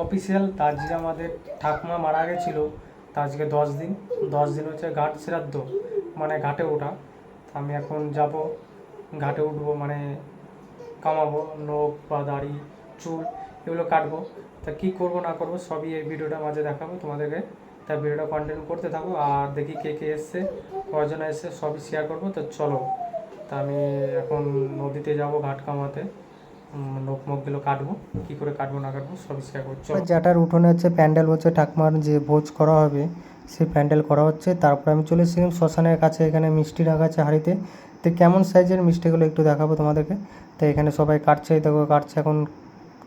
Official. তা আজকে আমাদের ঠাকুমা মারা গেছিলো, তা আজকে 10 দিন। 10 দিন হচ্ছে ঘাট শ্রাদ্ধ, মানে ঘাটে ওঠা। তা আমি এখন যাব ঘাটে উঠবো, মানে কামাবো, নখ বা দাড়ি চুল এগুলো কাটবো। তা কী করবো না করবো সবই এই ভিডিওটার মাঝে দেখাবো তোমাদেরকে। তা ভিডিওটা কন্টিনিউ করতে থাকো, আর দেখি কে কে এসছে, কজন এসছে সবই শেয়ার করবো। তো চলো, তা আমি এখন নদীতে যাব ঘাট কামাতে, নখ মুখগুলো কাটবো, কী করে কাটবো না কাটবো সবই শেয়ার করবো। চলো। যেটার উঠোনে হচ্ছে প্যান্ডেল হচ্ছে ঠাকুমার যে ভোজ করা হবে সেই প্যান্ডেল করা হচ্ছে। তারপর আমি চলে এসেছিলাম শ্মশানের কাছে, এখানে মিষ্টি রাখা আছে হাঁড়িতে। তো কেমন সাইজের মিষ্টিগুলো একটু দেখাবো তোমাদেরকে। তো এখানে সবাই কাটছে, দেখো কাটছে এখন।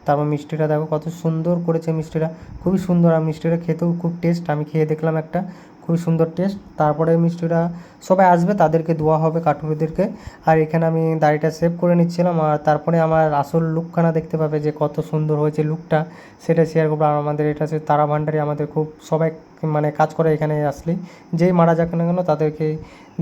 তারপর মিষ্টিটা দেখো কত সুন্দর করেছে মিষ্টিটা, খুবই সুন্দর। আর মিষ্টিটা খেতেও খুব টেস্ট, আমি খেয়ে দেখলাম একটা, খুবই সুন্দর টেস্ট। তারপরে মিষ্টিটা সবাই আসবে তাদেরকে দেওয়া হবে কাঠুরিদেরকে। আর এখানে আমি দাড়িটা সেভ করে নিচ্ছিলাম, আর তারপরে আমার আসল লুকখানা দেখতে পাবে যে কত সুন্দর হয়েছে লুকটা, সেটা শেয়ার করবো। আর আমাদের এটা হচ্ছে তারা ভান্ডারি, আমাদের খুব সবাই মানে কাজ করে এখানে আসলেই, যেই মারা যাক না কেন তাদেরকে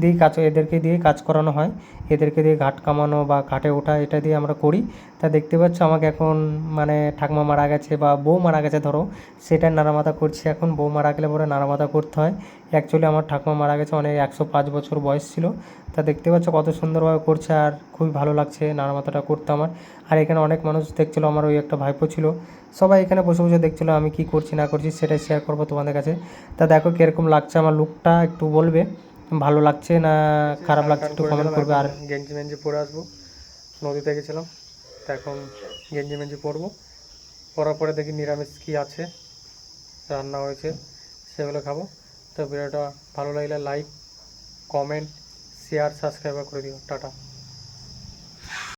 দিয়েই কাজ, এদেরকে দিয়েই কাজ করানো হয়। এদেরকে দিয়ে ঘাট কামানো বা ঘাটে ওঠা এটা দিয়ে আমরা করি। তা দেখতে পাচ্ছ আমাকে এখন মানে ঠাকুমা মারা গেছে বা বউ মারা গেছে ধরো, সেটা নাড়ামাথা করছি এখন। বউ মারা গেলে পরে নাড়ামাথা করতে হয়। অ্যাকচুয়ালি আমার ঠাকুমা মারা গেছে অনেক, 105 বছর বয়স ছিল। তা দেখতে পাচ্ছ কত সুন্দরভাবে করছে, আর খুবই ভালো লাগছে নাড়ামাথাটা করতে আমার। আর এখানে অনেক মানুষ দেখছিলো, আমার ওই একটা ভাইপো ছিল, সবাই এখানে বসে বসে দেখছিলো আমি কি করছি না করছি, সেটাই শেয়ার করবো তোমাদের কাছে। তা দেখো কীরকম লাগছে আমার লুকটা, একটু বলবে ভালো লাগছে না খারাপ লাগছে, একটু কমেন্ট করবে। আর গেঞ্জি মেঞ্জি পরে আসবো, নদীতে গেছিলাম, তা এখন গেঞ্জি মেঞ্জি পরবো। পরার পরে দেখি নিরামিষ কী আছে, রান্না হয়েছে সেগুলো খাবো। তো ভিডিওটা ভালো লাগলে লাইক, কমেন্ট, শেয়ার, সাবস্ক্রাইব করে দিও। টাটা।